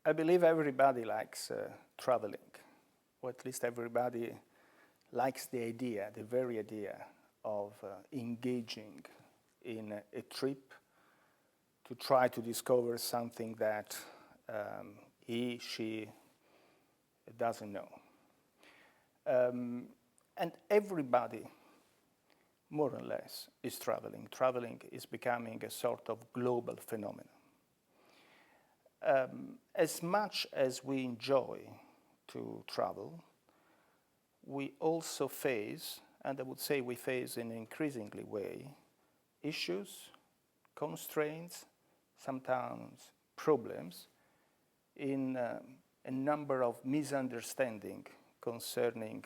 I believe everybody likes traveling, or at least everybody likes the idea, the very idea of engaging in a trip to try to discover something that he, she doesn't know. And everybody, more or less, is traveling. Traveling is becoming a sort of global phenomenon. As much as we enjoy to travel, we also face, and I would say we face in an increasingly way, issues, constraints, sometimes problems in a number of misunderstandings concerning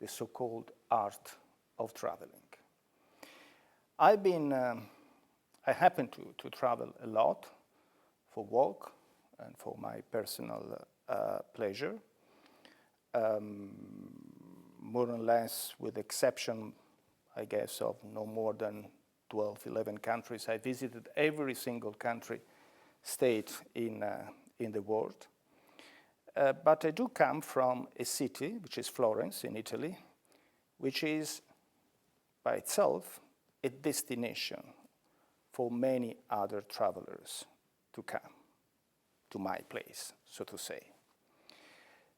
the so-called art of traveling. I happen to travel a lot for work and for my personal pleasure, more or less with exception, I guess, of no more than 12, 11 countries. I visited every single country, state in the world. But I do come from a city, which is Florence in Italy, which is by itself a destination for many other travelers to come to my place, so to say.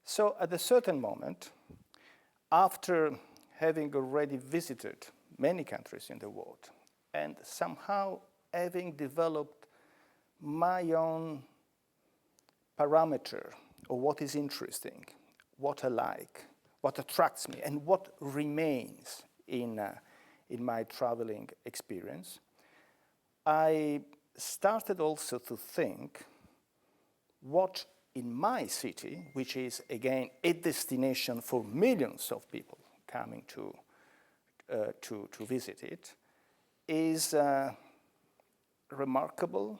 So at a certain moment, after having already visited many countries in the world and somehow having developed my own parameter of what is interesting, what I like, what attracts me, and what remains in my traveling experience, I started also to think what in my city, which is again a destination for millions of people coming to visit it, is remarkable,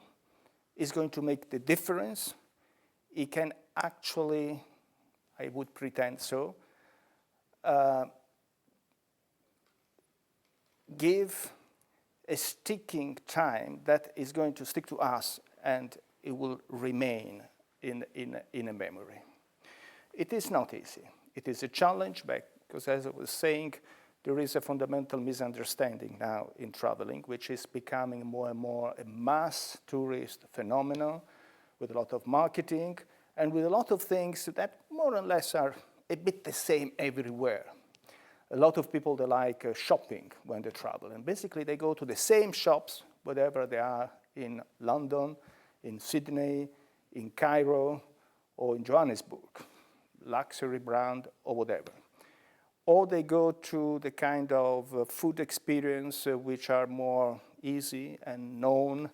is going to make the difference. It can actually, I would pretend so, give a sticking time that is going to stick to us and it will remain in a memory. It is not easy. It is a challenge because, as I was saying, there is a fundamental misunderstanding now in traveling, which is becoming more and more a mass tourist phenomenon with a lot of marketing and with a lot of things that more or less are a bit the same everywhere. A lot of people, they like shopping when they travel, and basically they go to the same shops, whatever they are, in London, in Sydney, in Cairo, or in Johannesburg, luxury brand or whatever. Or they go to the kind of food experience which are more easy and known,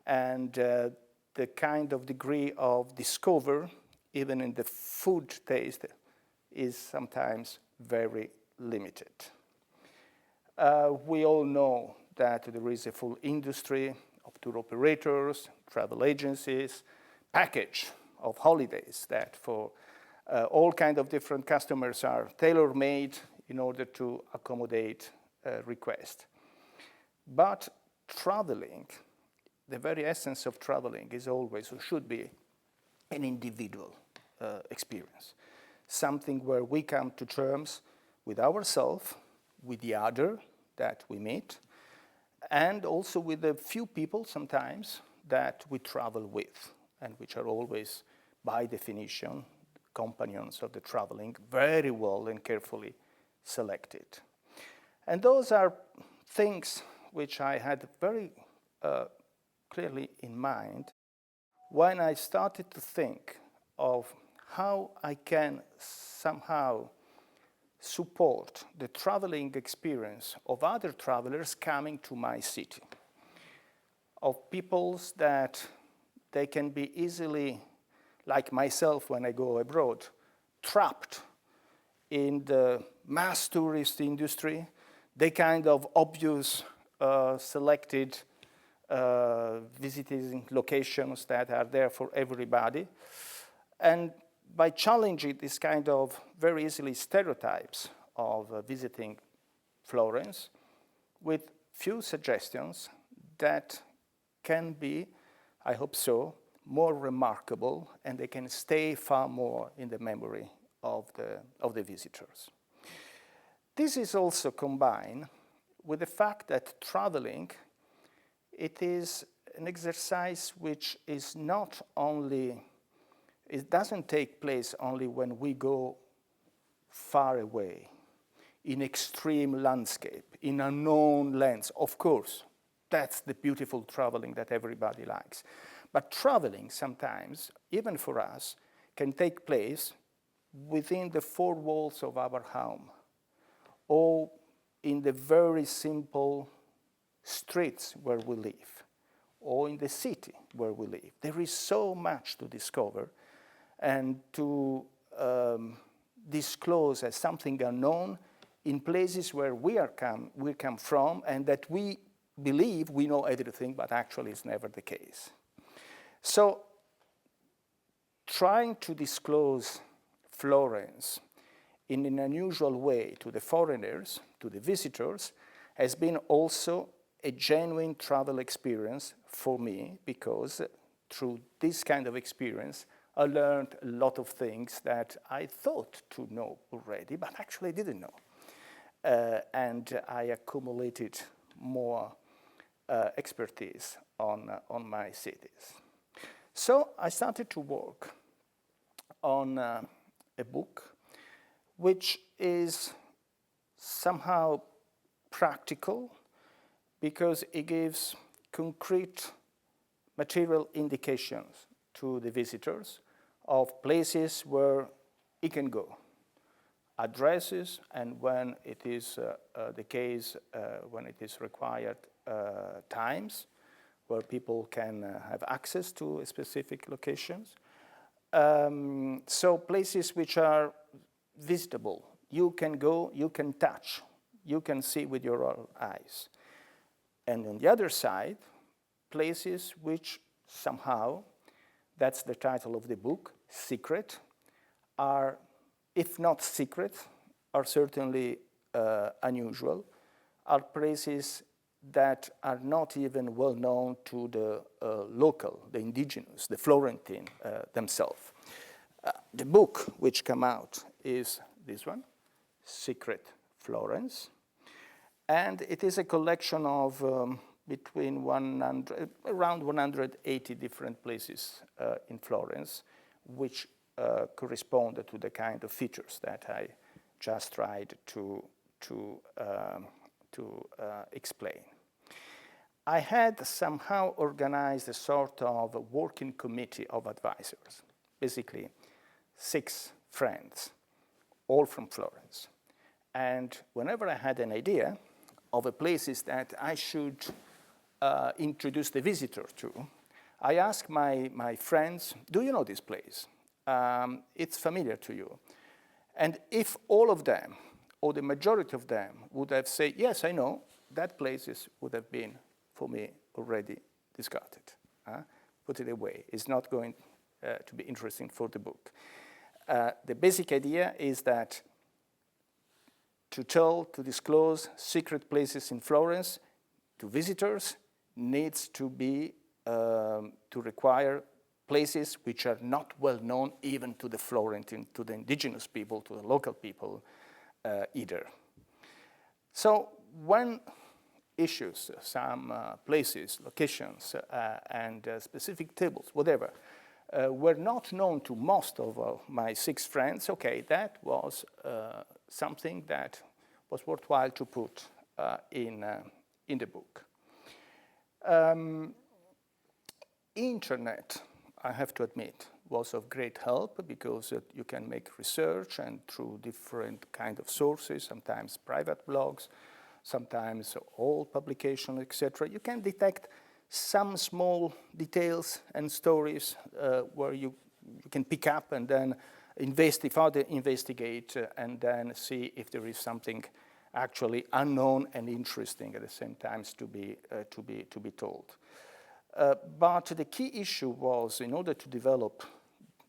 and the kind of degree of discover, even in the food taste, is sometimes very limited. We all know that there is a full industry of tour operators, travel agencies, package of holidays that for all kinds of different customers are tailor-made in order to accommodate requests. But traveling, the very essence of traveling is always, or should be, an individual experience. Something where we come to terms with ourselves, with the other that we meet, and also with a few people sometimes that we travel with, and which are always, by definition, companions of the traveling, very well and carefully selected. And those are things which I had very clearly in mind when I started to think of how I can somehow support the traveling experience of other travelers coming to my city, of peoples that they can be easily, like myself when I go abroad, trapped in the mass tourist industry, the kind of obvious selected visiting locations that are there for everybody. And by challenging this kind of very easily stereotypes of visiting Florence with few suggestions that can be, I hope so, more remarkable, and they can stay far more in the memory of the visitors. This is also combined with the fact that traveling, it is an exercise which is not only, it doesn't take place only when we go far away, in extreme landscape, in unknown lands. Of course, that's the beautiful traveling that everybody likes. But traveling sometimes, even for us, can take place within the four walls of our home, or in the very simple streets where we live, or in the city where we live. There is so much to discover and to disclose as something unknown in places where we come from, and that we believe we know everything, but actually it's never the case. So trying to disclose Florence in an unusual way to the foreigners, to the visitors, has been also a genuine travel experience for me, because through this kind of experience, I learned a lot of things that I thought to know already, but actually didn't know. And I accumulated more expertise on my cities. So I started to work on a book which is somehow practical, because it gives concrete material indications to the visitors of places where it can go, addresses, and when it is the case, when it is required, times where people can have access to specific locations. So places which are visitable. You can go, you can touch, you can see with your own eyes. And on the other side, places which somehow, that's the title of the book, secret, are, if not secret, are certainly unusual, are places that are not even well known to the local, the indigenous, the Florentine themselves. The book which came out is this one, Secret Florence. And it is a collection of around 180 different places in Florence, which correspond to the kind of features that I just tried to explain. I had somehow organized a sort of a working committee of advisors, basically 6 friends, all from Florence. And whenever I had an idea of the places that I should introduce the visitor to, I asked my friends, do you know this place? It's familiar to you. And if all of them, or the majority of them, would have said, yes, I know, that place would have been, for me, already discarded. Put it away. It's not going to be interesting for the book. The basic idea is that to disclose secret places in Florence to visitors needs to be, to require places which are not well known even to the Florentine, to the indigenous people, to the local people either. So when issues, some places, locations, and specific tables, whatever, were not known to most of my 6 friends, okay, that was something that was worthwhile to put in the book. Internet, I have to admit, was of great help, because you can make research, and through different kind of sources, sometimes private blogs, sometimes old publications, etc., you can detect some small details and stories where you can pick up and then further investigate, and then see if there is something actually unknown and interesting at the same time to be told. But the key issue was, in order to develop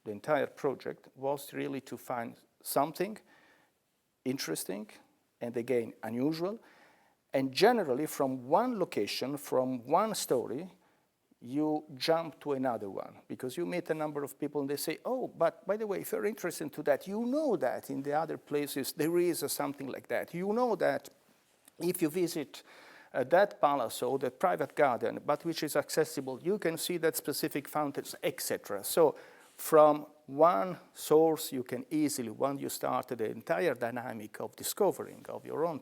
the entire project, was really to find something interesting and, again, unusual, and generally from one location, from one story, you jump to another one because you meet a number of people and they say, oh, but by the way, if you're interested in that, you know that in the other places there is something like that. You know that if you visit that palace or that private garden, but which is accessible, you can see that specific fountains, etc. So from one source, you can easily, when you start the entire dynamic of discovering of your own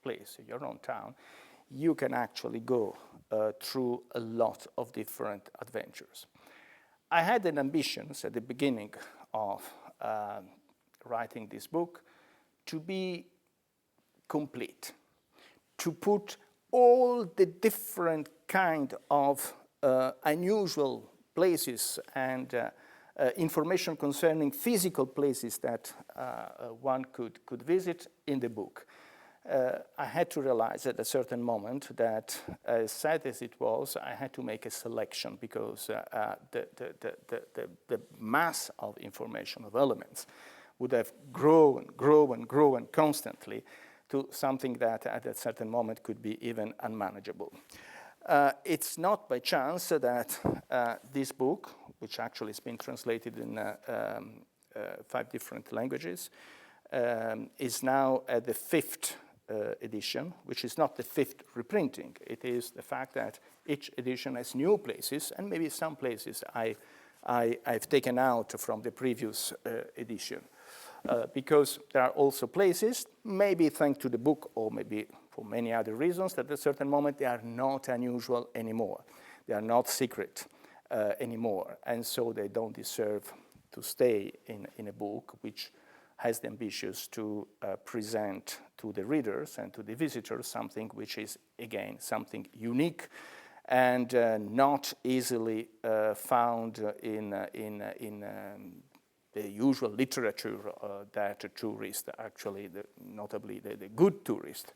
place, your own town, you can actually go through a lot of different adventures. I had an ambition at the beginning of writing this book to be complete, to put all the different kind of unusual places and information concerning physical places that one could visit in the book. I had to realize at a certain moment that, as sad as it was, I had to make a selection because the mass of information, of elements, would have grown constantly to something that at a certain moment could be even unmanageable. It's not by chance that this book, which actually has been translated in 5 different languages, is now at the 5th edition, which is not the 5th reprinting. It is the fact that each edition has new places, and maybe some places I've taken out from the previous edition. Because there are also places, maybe thanks to the book or maybe for many other reasons, that at a certain moment they are not unusual anymore. They are not secret anymore, and so they don't deserve to stay in a book which has the ambitions to present to the readers and to the visitors something which is, again, something unique and not easily found in the usual literature that tourists, actually, notably the good tourists,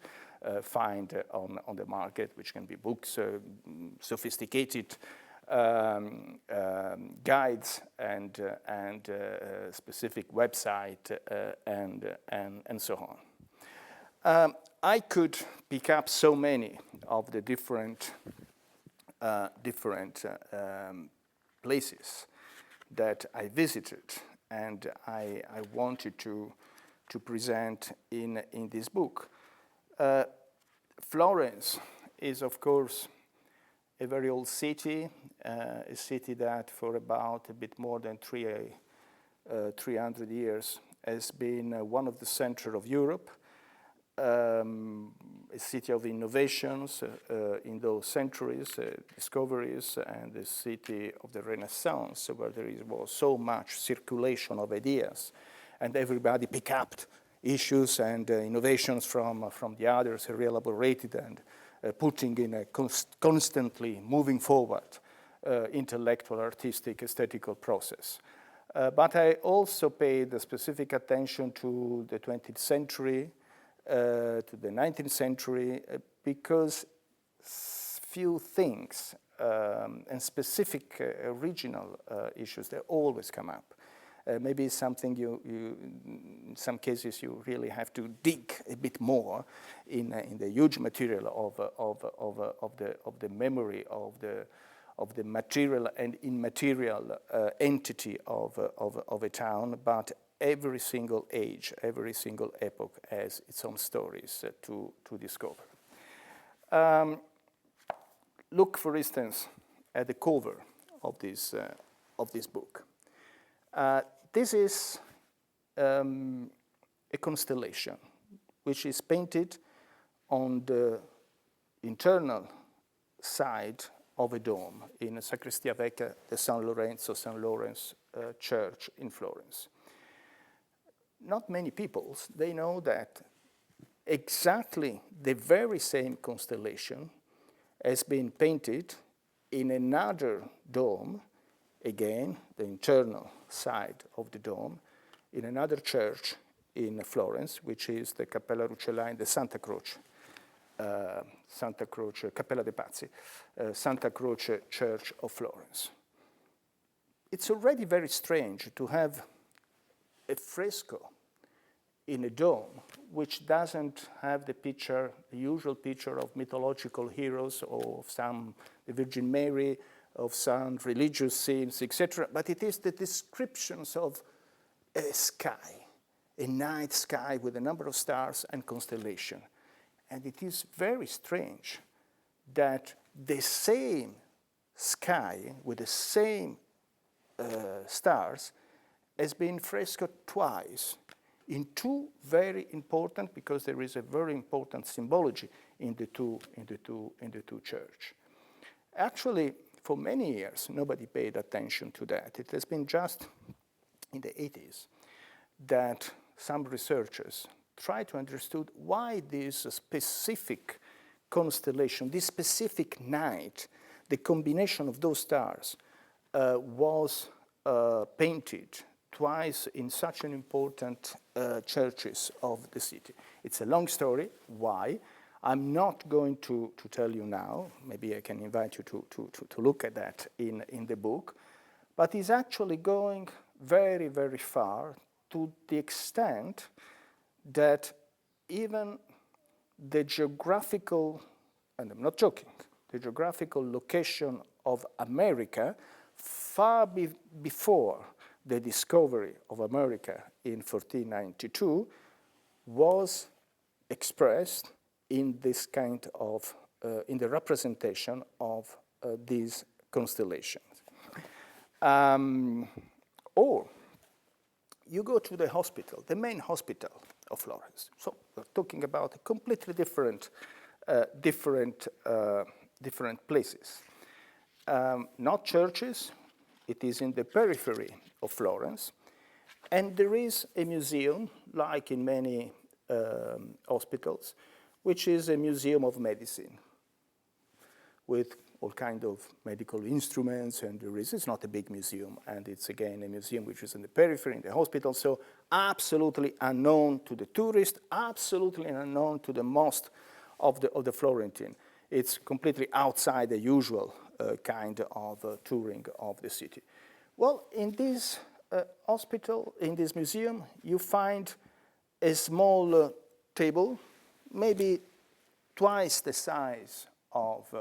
find on the market, which can be books, sophisticated guides and specific website and so on. I could pick up so many of the different places that I visited and I wanted to present in this book. Florence is, of course, a very old city, a city that for about a bit more than 300 years has been one of the center of Europe, a city of innovations in those centuries, discoveries, and the city of the Renaissance, where there was so much circulation of ideas, and everybody picked up issues and innovations from the others, re-elaborated and putting in a constantly moving forward intellectual, artistic, aesthetical process. But I also paid specific attention to the 20th century, to the 19th century, because few things and specific original issues, they always come up. Maybe something in some cases you really have to dig a bit more in the huge material of the memory of the material and immaterial entity of a town, but every single age, every single epoch has its own stories to discover. Look, for instance, at the cover of this book. This is a constellation which is painted on the internal side of a dome in Sacrestia Vecchia, the San Lawrence church in Florence. Not many people, they know that exactly the very same constellation has been painted in another dome, again, the internal side of the dome, in another church in Florence, which is the Cappella Rucellai, the Santa Croce, Cappella dei Pazzi, Santa Croce Church of Florence. It's already very strange to have a fresco in a dome which doesn't have the usual picture of mythological heroes or of the Virgin Mary of some religious scenes, etc. But it is the descriptions of a sky, a night sky with a number of stars and constellation. And it is very strange that the same sky with the same stars has been frescoed twice in two very important, because there is a very important symbology in the two church. Actually, for many years, nobody paid attention to that. It has been just in the 80s that some researchers tried to understand why this specific constellation, this specific night, the combination of those stars was painted twice in such an important churches of the city. It's a long story, why. I'm not going to tell you now. Maybe I can invite you to look at that in the book. But it's actually going very, very far to the extent that even the geographical, and I'm not joking, the geographical location of America far before the discovery of America in 1492 was expressed in this kind of, in the representation of these constellations. Or you go to the hospital, the main hospital of Florence. So we're talking about a completely different places. Not churches, it is in the periphery of Florence. And there is a museum, like in many hospitals, which is a museum of medicine with all kind of medical instruments, and it's not a big museum, and it's again a museum which is in the periphery, in the hospital, so absolutely unknown to the tourist, absolutely unknown to the most of the Florentine. It's completely outside the usual kind of touring of the city. Well, in this hospital, in this museum, you find a small table, maybe twice the size of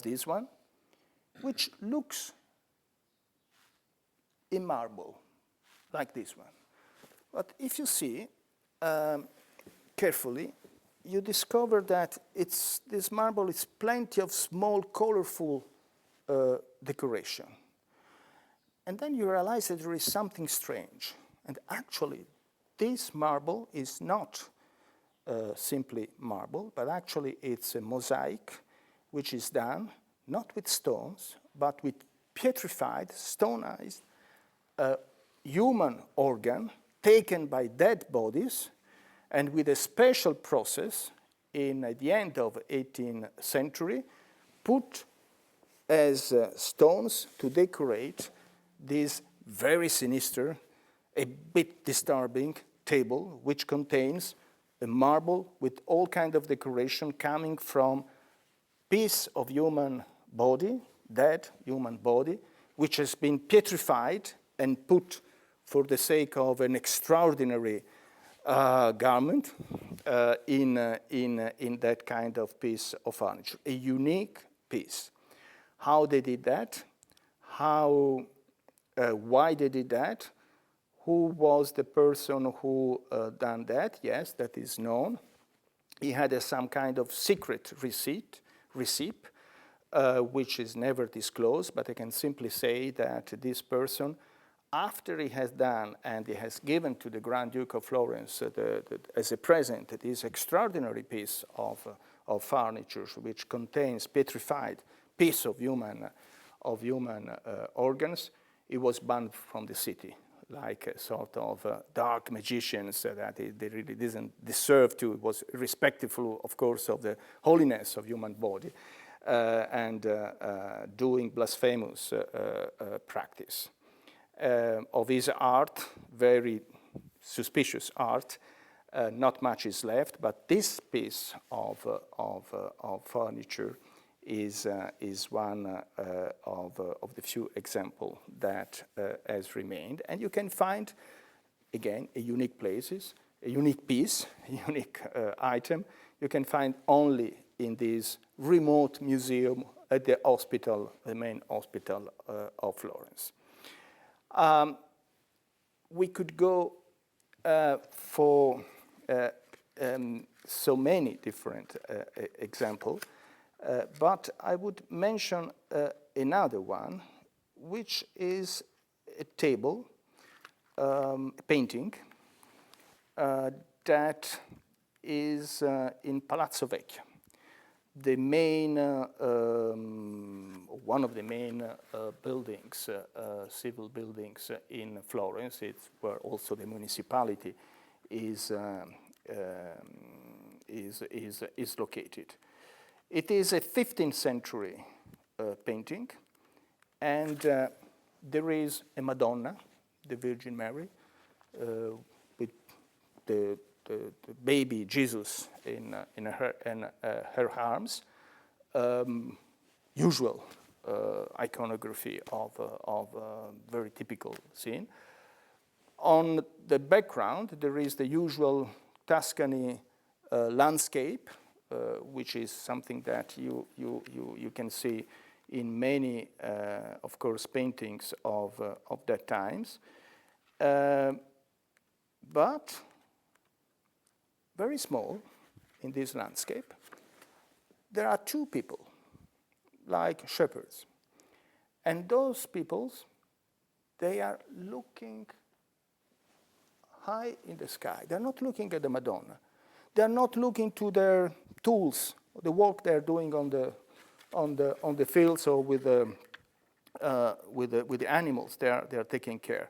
this one, which looks in marble, like this one. But if you see carefully, you discover that this marble is plenty of small, colorful decoration. And then you realize that there is something strange. And actually, this marble is not simply marble, but actually it's a mosaic which is done not with stones, but with pietrified, stonized human organ taken by dead bodies, and with a special process at the end of 18th century, put as stones to decorate this very sinister, a bit disturbing table, which contains a marble with all kind of decoration coming from piece of human body, dead human body, which has been pietrified and put for the sake of an extraordinary garment in that kind of piece of furniture, a unique piece. How they did that? Why they did that? Who was the person who done that? Yes, that is known. He had some kind of secret receipt, which is never disclosed, but I can simply say that this person, after he has done and he has given to the Grand Duke of Florence as a present this extraordinary piece of furniture, which contains petrified piece of human organs, he was banned from the city, like a sort of dark magicians that they really didn't deserve to. It was respectful, of course, of the holiness of human body, and doing blasphemous practice. Of his art, very suspicious art, not much is left, but this piece of furniture is one of the few examples that has remained. And you can find, again, a unique piece, a unique item. You can find only in this remote museum at the hospital, the main hospital of Florence. We could go for so many different examples, but I would mention another one, which is a table, painting, that is in Palazzo Vecchio, the main, one of the main buildings, civil buildings in Florence. It's where also the municipality is located. It is a 15th century painting, and there is a Madonna, the Virgin Mary, with the baby Jesus in her arms. Usual iconography of a very typical scene. On the background, there is the usual Tuscany landscape, which is something that you can see in many, of course, paintings of that times. But very small in this landscape, there are two people, like shepherds. And those peoples, they are looking high in the sky. They're not looking at the Madonna. They're not looking to their tools, the work they're doing on the fields or with the animals they are taking care.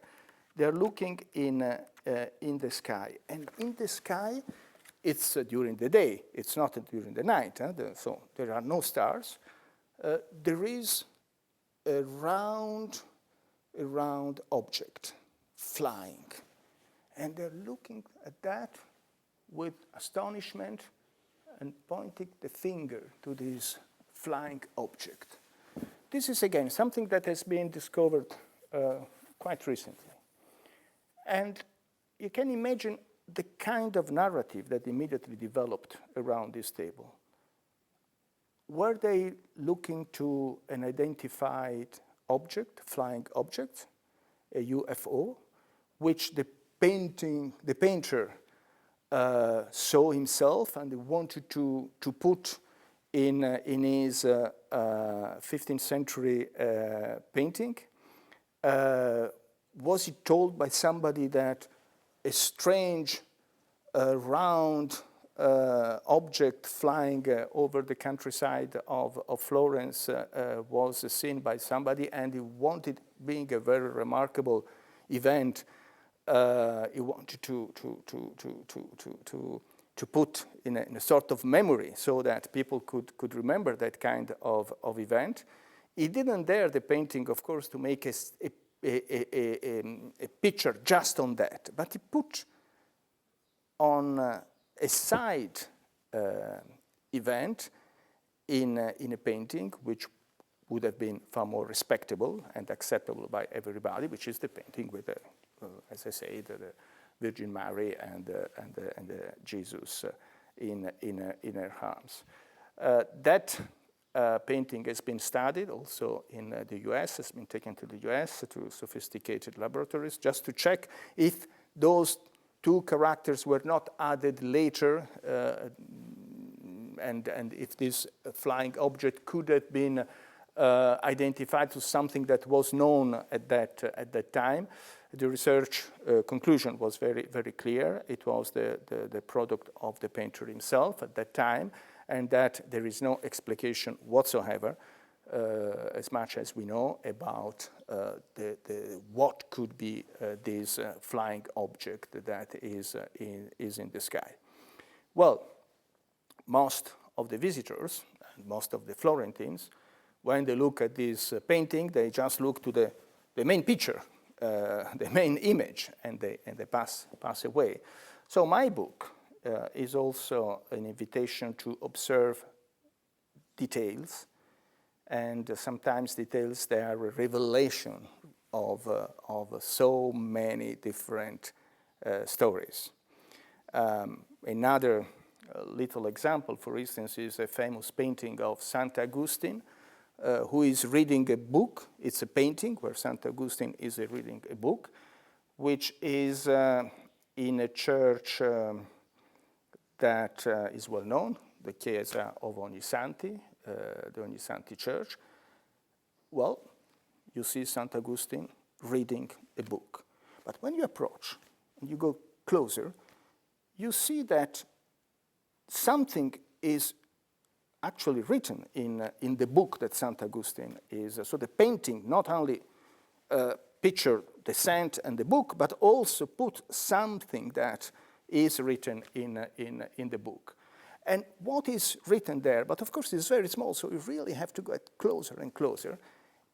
They're looking in the sky, and in the sky, it's during the day. It's not during the night. So there are no stars. There is a round object flying, and they're looking at that with astonishment and pointing the finger to this flying object. This is, again, something that has been discovered quite recently. And you can imagine the kind of narrative that immediately developed around this table. Were they looking to an identified object, flying object, a UFO, which the painter saw himself and wanted to put in his 15th century painting? Was he told by somebody that a strange round object flying over the countryside of Florence was seen by somebody, and he wanted, being a very remarkable event, he wanted to put in a sort of memory so that people could remember that kind of event. He didn't dare, the painting, of course, to make a picture just on that, but he put on a side event in a painting which would have been far more respectable and acceptable by everybody, which is the painting with, as I say, the Virgin Mary and Jesus in her arms. That painting has been studied also in the US, has been taken to the US to sophisticated laboratories just to check if those two characters were not added later and if this flying object could have been identified to something that was known at that time. The research conclusion was very, very clear. It was the product of the painter himself at that time, and that there is no explication whatsoever, as much as we know, about what could be this flying object that is in the sky. Well, most of the visitors, and most of the Florentines, when they look at this painting, they just look to the main picture, the main image, and they pass away. So my book is also an invitation to observe details, and sometimes details that are a revelation of so many different stories. Another little example, for instance, is a famous painting of St. Augustine who is reading a book. It's a painting where St. Augustine is reading a book, which is in a church that is well known, the Chiesa of Ognissanti, the Ognissanti Church. Well, you see St. Augustine reading a book. But when you approach and you go closer, you see that something is actually written in the book that St. Augustine is. So the painting not only picture the saint and the book, but also put something that is written in the book. And what is written there, but of course it's very small, so you really have to get closer and closer.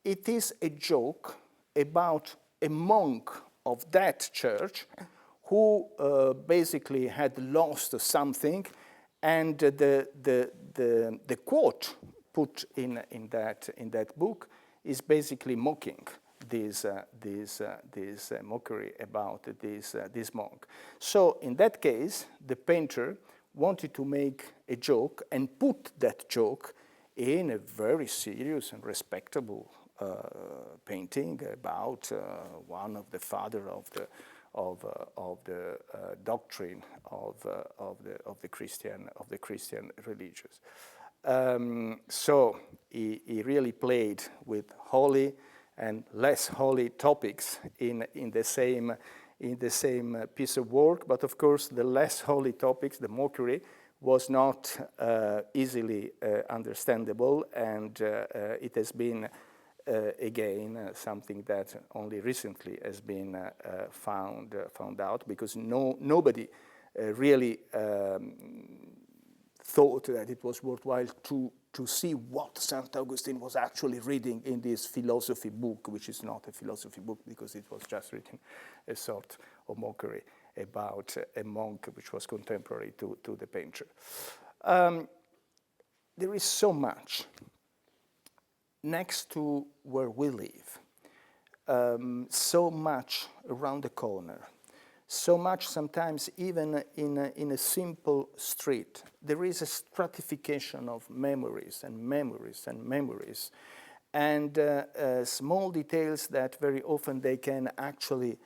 It is a joke about a monk of that church who basically had lost something, and the quote put in that book is basically mocking this mockery about this monk. So in that case, the painter wanted to make a joke and put that joke in a very serious and respectable painting about one of the father of the doctrine of the Christian religions. So he really played with holy and less holy topics in the same piece of work, but of course the less holy topics, the mockery, was not easily understandable, and it has been again something that only recently has been found out, because nobody really thought that it was worthwhile to see what St. Augustine was actually reading in this philosophy book, which is not a philosophy book because it was just written a sort of mockery about a monk which was contemporary to the painter. There is so much next to where we live, so much around the corner, so much sometimes even in a simple street. There is a stratification of memories and memories and memories, and small details that very often they can actually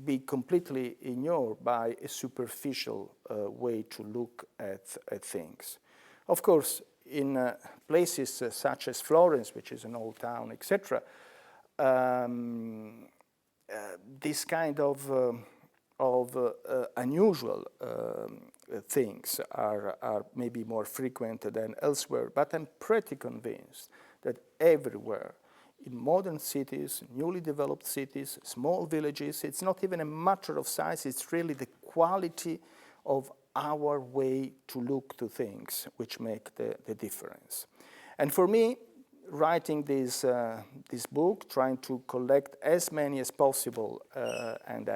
be completely ignored by a superficial way to look at things. Of course, in places such as Florence, which is an old town, etc., this kind of unusual things are maybe more frequent than elsewhere, but I'm pretty convinced that everywhere, in modern cities, newly developed cities, small villages, it's not even a matter of size, it's really the quality of our way to look to things which make the difference. And for me, writing this book, trying to collect as many as possible, and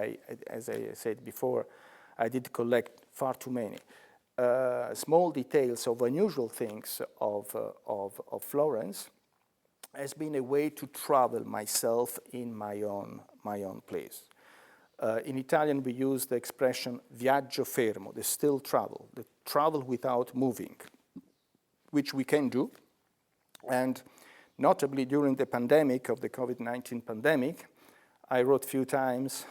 as I said before, I did collect far too many, small details of unusual things of Florence, has been a way to travel myself in my own place. In Italian, we use the expression viaggio fermo, the still travel, the travel without moving, which we can do. And notably during the pandemic of the COVID-19 pandemic, I wrote a few times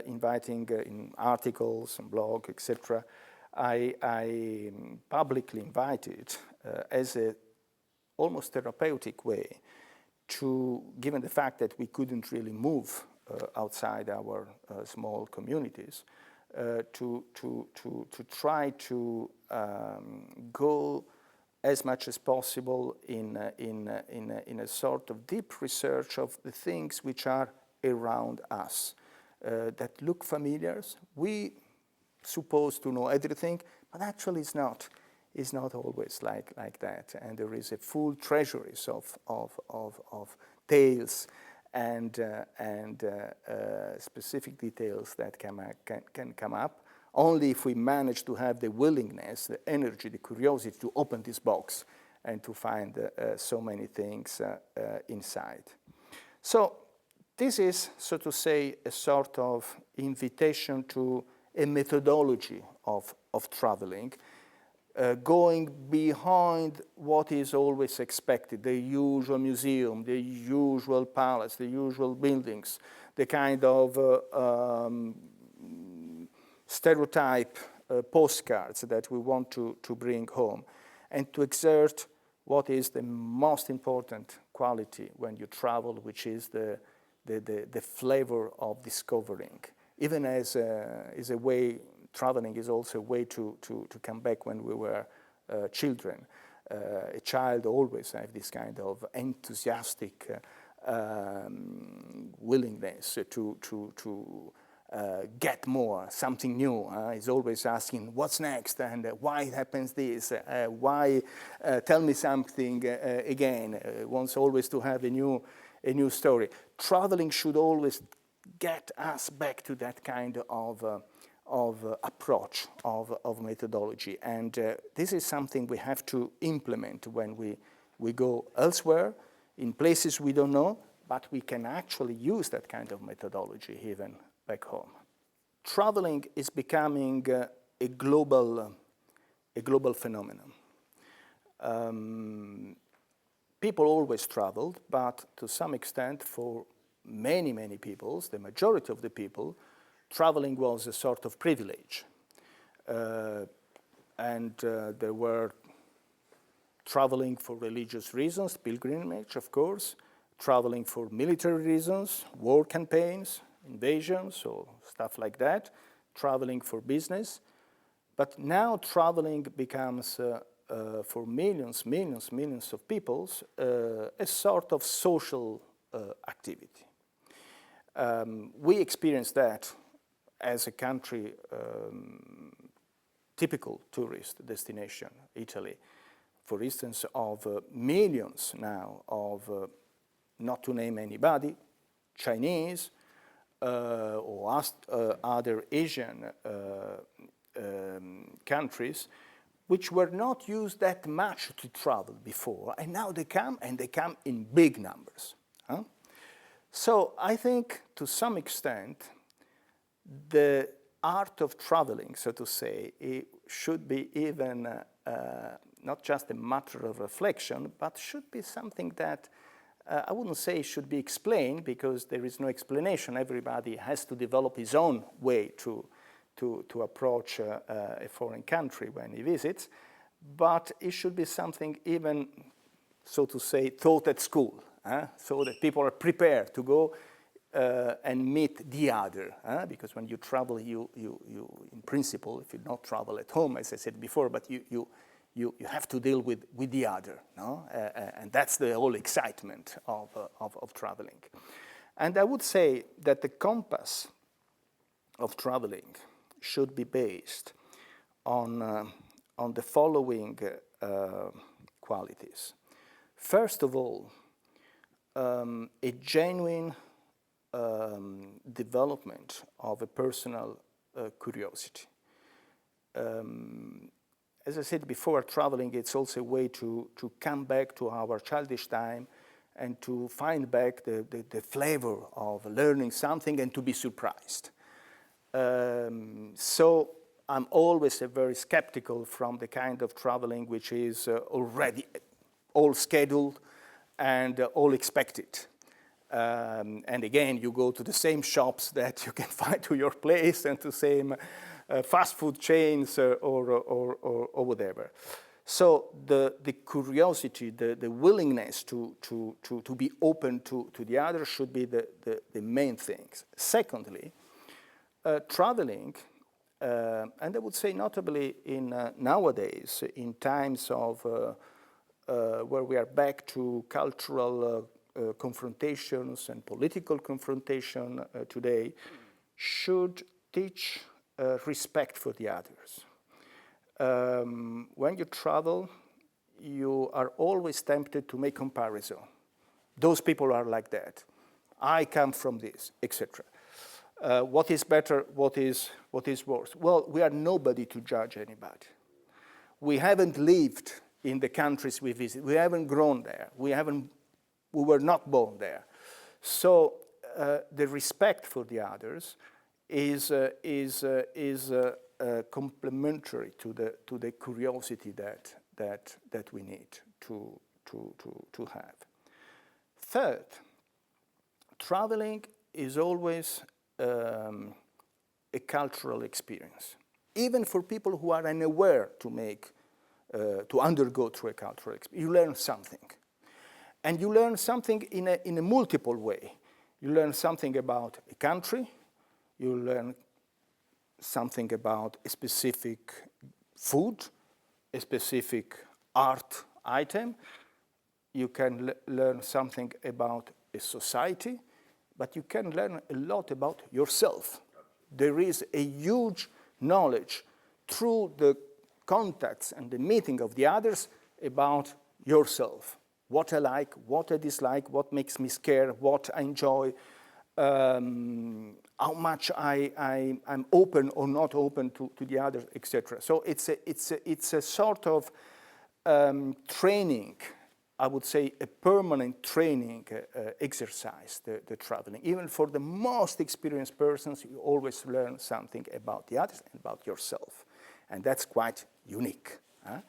inviting in articles and blog, etc. I publicly invited as a almost therapeutic way to, given the fact that we couldn't really move outside our small communities, to try to go as much as possible in a sort of deep research of the things which are around us, that look familiar. We suppose to know everything, but actually it's not. It's not always like that, and there is a full treasuries of tales and specific details that can come up only if we manage to have the willingness, the energy, the curiosity to open this box and to find so many things inside. So this is, so to say, a sort of invitation to a methodology of traveling. going behind what is always expected, the usual museum, the usual palace, the usual buildings, the kind of stereotype postcards that we want to bring home, and to exert what is the most important quality when you travel, which is the flavor of discovering. Even as a way, traveling is also a way to come back when we were children. A child always has this kind of enthusiastic willingness to get more, something new. He's always asking, what's next, and why happens this, why, tell me something again. Wants always to have a new story. Traveling should always get us back to that kind of approach, of methodology. And this is something we have to implement when we go elsewhere, in places we don't know, but we can actually use that kind of methodology even back home. Traveling is becoming a global phenomenon. People always traveled, but to some extent, for many peoples, the majority of the people, traveling was a sort of privilege. And there were traveling for religious reasons, pilgrimage, of course, traveling for military reasons, war campaigns, invasions, or stuff like that, traveling for business. But now traveling becomes, for millions of people, a sort of social activity. We experience that as a country, typical tourist destination, Italy, for instance, of millions now of, not to name anybody, Chinese, or other Asian countries, which were not used that much to travel before, and now they come, and they come in big numbers. So I think, to some extent, the art of traveling, so to say, it should be even not just a matter of reflection, but should be something that I wouldn't say should be explained, because there is no explanation. Everybody has to develop his own way to approach a foreign country when he visits, but it should be something even, so to say, taught at school, so that people are prepared to go and meet the other, because when you travel, you in principle, if you not travel at home, as I said before, but you have to deal with the other, no? And that's the whole excitement of traveling. And I would say that the compass of traveling should be based on the following qualities. First of all, a genuine development of a personal curiosity. As I said before, traveling, it's also a way to come back to our childish time and to find back the flavor of learning something and to be surprised. So I'm always very skeptical from the kind of traveling which is already all scheduled and all expected. And again, you go to the same shops that you can find to your place and to same fast food chains or whatever. So the curiosity, the willingness to be open to the other should be the main things. Secondly, traveling, and I would say notably in nowadays, in times of where we are back to cultural confrontations and political confrontation today, should teach respect for the others. When you travel, you are always tempted to make comparison. Those people are like that. I come from this, etc. What is better? What is worse? Well, we are nobody to judge anybody. We haven't lived in the countries we visit. We haven't grown there. We were not born there. So the respect for the others is complementary to the curiosity that we need to have. Third, traveling is always a cultural experience, even for people who are unaware to undergo through a cultural experience. You learn something, and you learn something in a multiple way. You learn something about a country. You learn something about a specific food, a specific art item. You can learn something about a society, but you can learn a lot about yourself. There is a huge knowledge through the contacts and the meeting of the others about yourself. What I like, what I dislike, what makes me scared, what I enjoy, how much I'm open or not open to the others, etc. So it's a sort of training, I would say a permanent training exercise, the traveling. Even for the most experienced persons, you always learn something about the others and about yourself. And that's quite unique. Huh?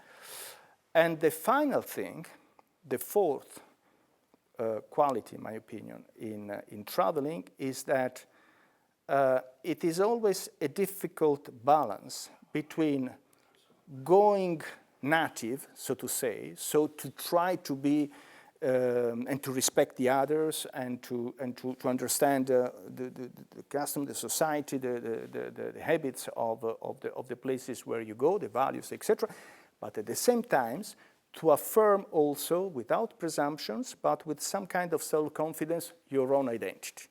And the final thing, the fourth quality, in my opinion, in traveling is that it is always a difficult balance between going native, so to say, so to try to be and to respect the others and to understand the custom, the society, the habits of the places where you go, the values, etc. But at the same time, to affirm also, without presumptions, but with some kind of self-confidence, your own identity.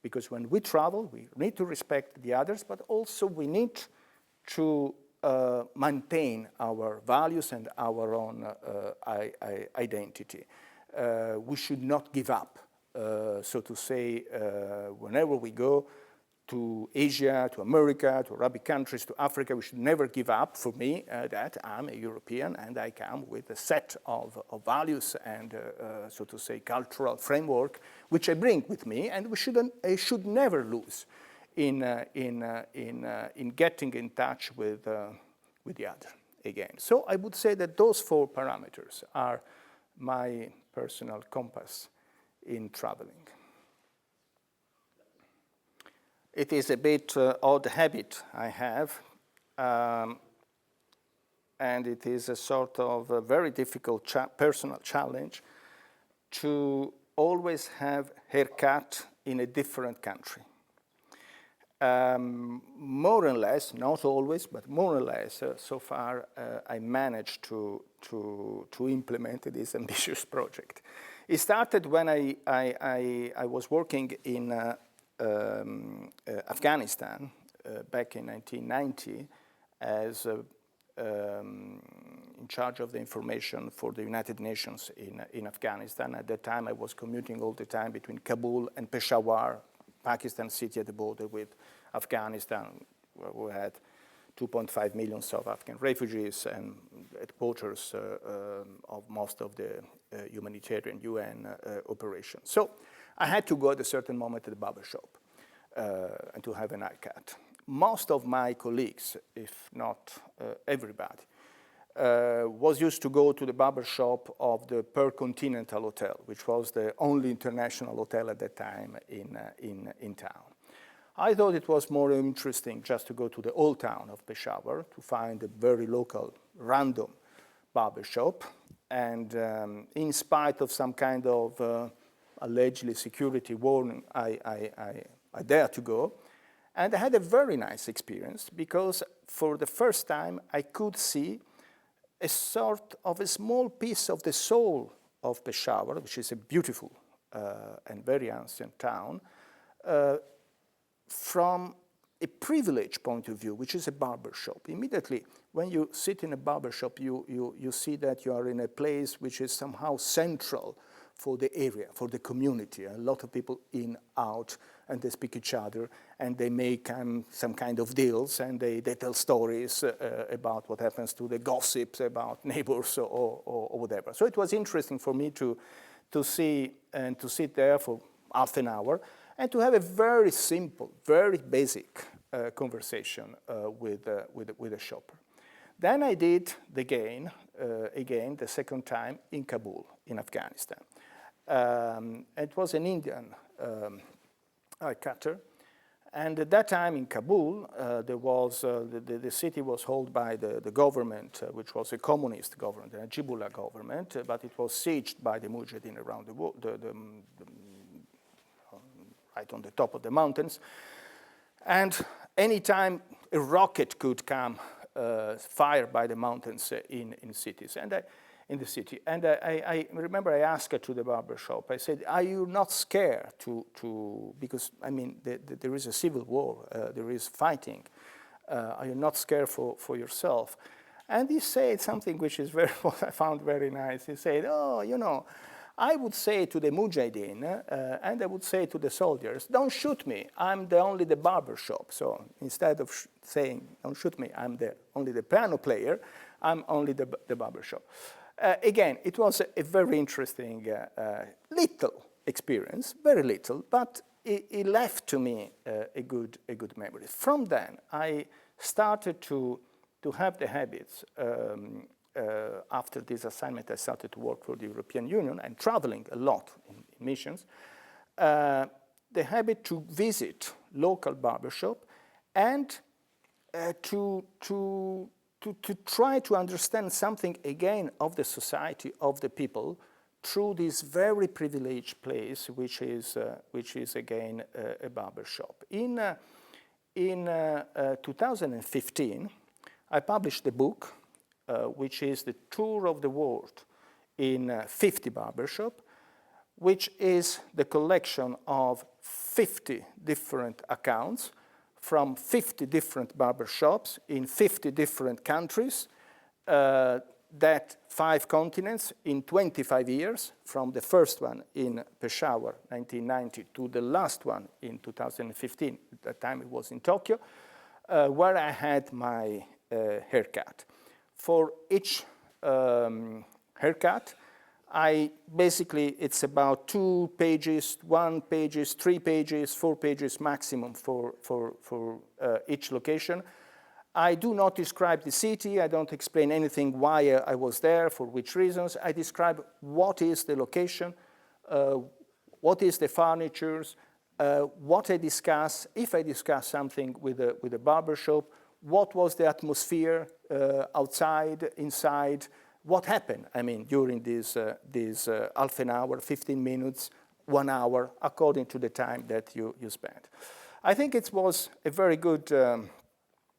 Because when we travel, we need to respect the others, but also we need to maintain our values and our own identity. We should not give up, so to say, whenever we go to Asia, to America, to Arabic countries, to Africa, we should never give up, for me, that I'm a European and I come with a set of values and, so to say, cultural framework, which I bring with me, and I should never lose in getting in touch with the other again. So I would say that those four parameters are my personal compass in traveling. It is a bit odd habit I have, and it is a sort of a very difficult personal challenge to always have haircut in a different country. More or less, not always, but more or less, so far I managed to implement this ambitious project. It started when I was working in Afghanistan back in 1990 as in charge of the information for the United Nations in Afghanistan. At that time, I was commuting all the time between Kabul and Peshawar, Pakistan city at the border with Afghanistan, where we had 2.5 million South African refugees and headquarters of most of the humanitarian UN operations. So I had to go at a certain moment to the barber shop and to have an haircut. Most of my colleagues, if not everybody, was used to go to the barber shop of the Per-Continental Hotel, which was the only international hotel at that time in town. I thought it was more interesting just to go to the old town of Peshawar to find a very local, random barber shop. And in spite of some kind of allegedly security warning, I dared to go. And I had a very nice experience because for the first time I could see a sort of a small piece of the soul of Peshawar, which is a beautiful and very ancient town, from a privileged point of view, which is a barber shop. Immediately, when you sit in a barber shop, you see that you are in a place which is somehow central for the area, for the community. A lot of people in, out, and they speak each other, and they make some kind of deals, and they tell stories about what happens to the gossips about neighbors or whatever. So it was interesting for me to see and to sit there for half an hour and to have a very simple, very basic conversation with a shopper. Then I did the again, the second time in Kabul, in Afghanistan. It was an Indian cutter. And at that time in Kabul, there was, the city was held by the government, which was a communist government, a Najibullah government, but it was sieged by the Mujahideen around the world, right on the top of the mountains. And anytime a rocket could come fired by the mountains in cities, and in the city. And I remember I asked her to the barber shop, I said, are you not scared because, I mean, there is a civil war, there is fighting. Are you not scared for yourself? And he said something which is what I found very nice. He said, oh, you know, I would say to the Mujahideen, and I would say to the soldiers, don't shoot me, I'm only the barber shop. So instead of saying, don't shoot me, I'm only the piano player, I'm only the barber shop. Again, it was a very interesting, little experience, very little, but it left to me a good memory. From then, I started to have the habits. After this assignment, I started to work for the European Union and traveling a lot in missions. The habit to visit local barbershop and to try to understand something again of the society, of the people, through this very privileged place, which is again a barbershop. In 2015, I published a book, which is the tour of the world in 50 barbershops, which is the collection of 50 different accounts from 50 different barbershops in 50 different countries, that 5 continents in 25 years, from the first one in Peshawar, 1990, to the last one in 2015. At that time it was in Tokyo, where I had my haircut. For each haircut, it's about 2 pages, 1 page, 3 pages, 4 pages maximum for each location. I do not describe the city. I don't explain anything why I was there, for which reasons. I describe what is the location, what is the furnitures, what I discuss, if I discuss something with a barbershop, what was the atmosphere outside, inside, what happened, I mean, during this half an hour, 15 minutes, 1 hour, according to the time that you spent. I think it was a very good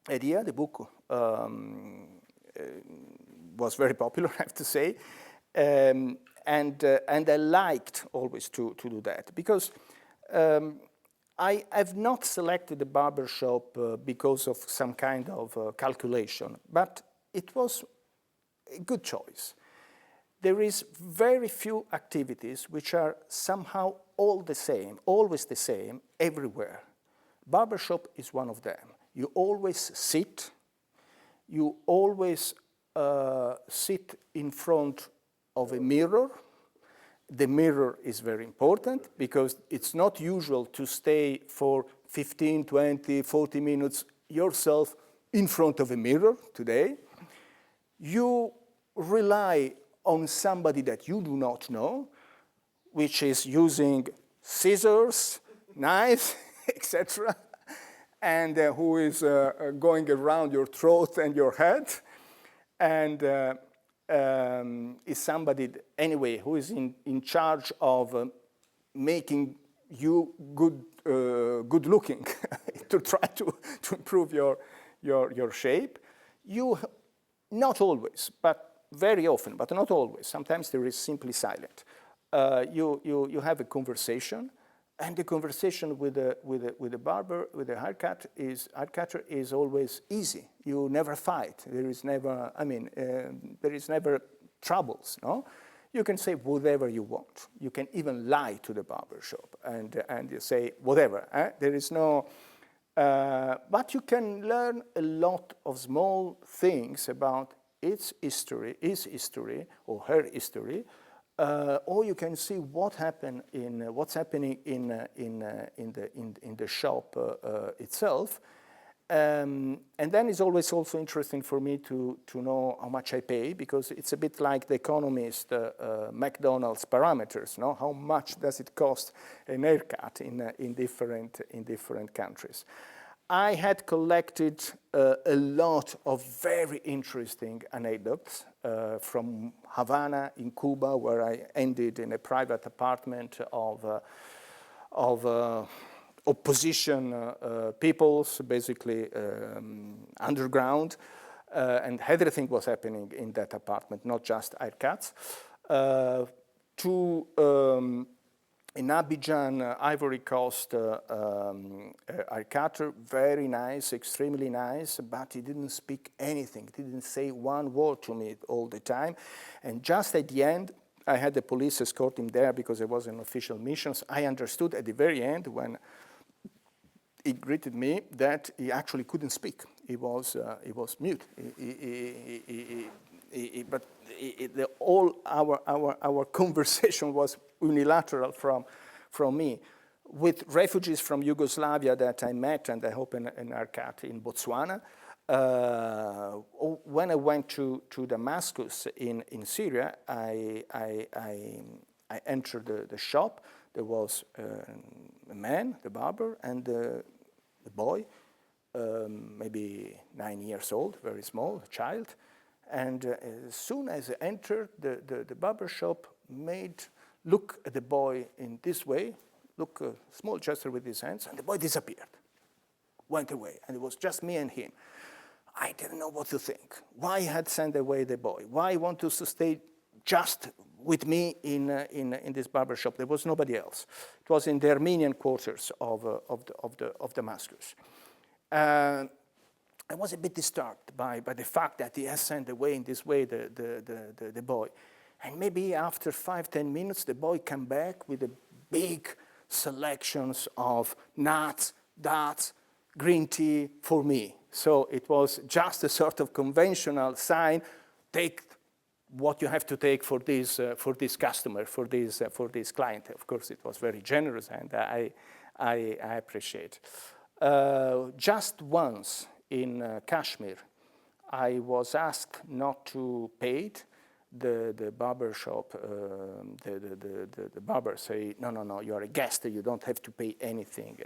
idea. The book was very popular, I have to say. And I liked always to do that, because I have not selected the barbershop because of some kind of calculation, but it was a good choice. There is very few activities which are somehow all the same, always the same, everywhere. Barbershop is one of them. You always sit. You always sit in front of a mirror. The mirror is very important because it's not usual to stay for 15, 20, 40 minutes yourself in front of a mirror today. You rely on somebody that you do not know, which is using scissors, knives, etc., and who is going around your throat and your head, and is somebody, anyway, who is in charge of making you good looking to try to improve your shape. You, not always, but very often, but not always. Sometimes there is simply silent. You have a conversation, and the conversation with a barber, with a haircutter is always easy. You never fight. There is never, there is never troubles, no? You can say whatever you want. You can even lie to the barber shop and you say whatever. There is no, but you can learn a lot of small things about its history, his history, or her history, or you can see what's happening in the shop itself, And then it's always also interesting for me to know how much I pay, because it's a bit like the economist McDonald's parameters. No? How much does it cost an haircut in different countries? I had collected a lot of very interesting anecdotes from Havana in Cuba, where I ended in a private apartment of opposition peoples, basically underground, and everything was happening in that apartment, not just haircuts. In Abidjan, Ivory Coast, haircutter, very nice, extremely nice, but he didn't speak anything, didn't say one word to me all the time. And just at the end, I had the police escort him there because it was an official mission. I understood at the very end when he greeted me that he actually couldn't speak. He was mute. But all our conversation was unilateral from me. With refugees from Yugoslavia that I met, and I hope in haircut in Botswana, when I went to Damascus in Syria, I entered the shop. There was a man, the barber, and the boy, maybe 9 years old, very small, a child. And as soon as I entered, the barber shop look at the boy in this way, look a small gesture with his hands, and the boy disappeared, went away, and it was just me and him. I didn't know what to think. Why had sent away the boy? Why want to stay just with me in this barber shop? There was nobody else. It was in the Armenian quarters of Damascus. I was a bit disturbed by the fact that he has sent away in this way the boy. And maybe after 5-10 minutes, the boy came back with a big selections of nuts, dates, green tea for me. So it was just a sort of conventional sign, take what you have to take for this customer, for this client. Of course, it was very generous, and I appreciate. Just once in Kashmir, I was asked not to pay. The barber shop, the barber say, no, you are a guest, you don't have to pay anything,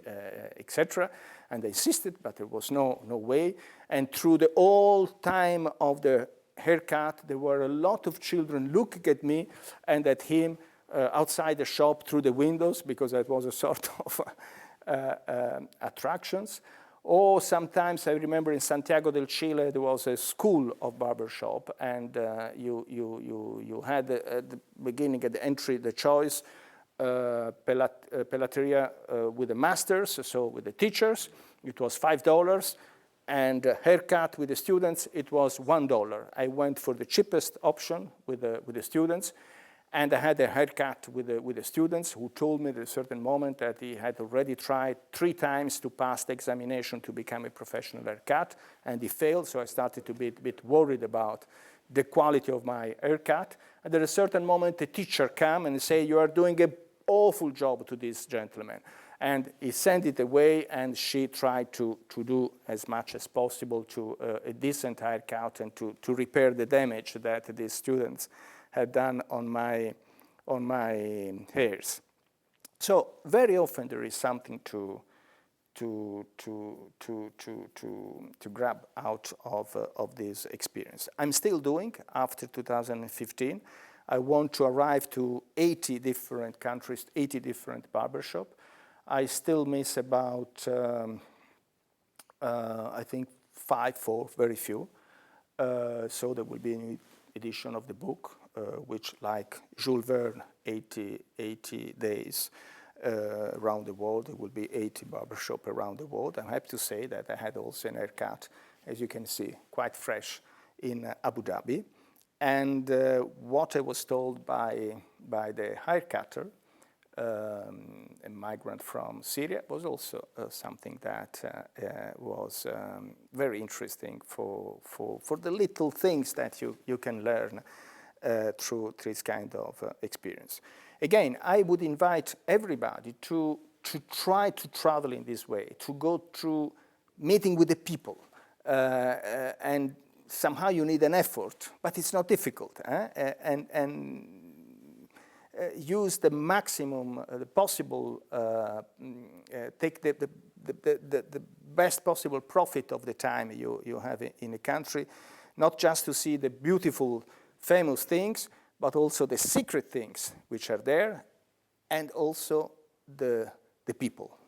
etc. And I insisted, but there was no way. And through the whole time of the haircut, there were a lot of children looking at me and at him outside the shop through the windows, because that was a sort of attractions. Or sometimes I remember in Santiago del Chile there was a school of barbershop, and you had at the beginning, at the entry, the choice pelateria with the masters, so with the teachers, it was $5, and haircut with the students, it was $1. I went for the cheapest option with the students. And I had a haircut with the students, who told me at a certain moment that he had already tried 3 times to pass the examination to become a professional haircut, and he failed. So I started to be a bit worried about the quality of my haircut. And at a certain moment, the teacher came and say, "You are doing an awful job to this gentleman." And he sent it away, and she tried to do as much as possible to a decent haircut and to repair the damage that these students had done on my hairs. So very often there is something to grab out of this experience. I'm still doing after 2015. I want to arrive to 80 different countries, 80 different barbershops. I still miss about, I think, 4, very few. So there will be a new edition of the book, which, like Jules Verne, 80 days around the world. There will be 80 barbershops around the world. I'm happy to say that I had also an haircut, as you can see, quite fresh in Abu Dhabi. And what I was told by the haircutter, a migrant from Syria, was also something that was very interesting for the little things that you can learn through this kind of experience. Again, I would invite everybody to try to travel in this way, to go through meeting with the people. And somehow you need an effort, but it's not difficult. And use the maximum, the possible, take the best possible profit of the time you have in a country, not just to see the beautiful, famous things, but also the secret things which are there, and also the people,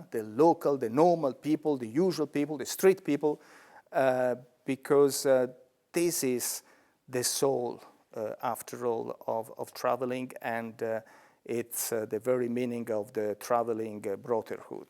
the local, the normal people, the usual people, the street people, because this is the soul, after all, of traveling, and it's the very meaning of the traveling brotherhood.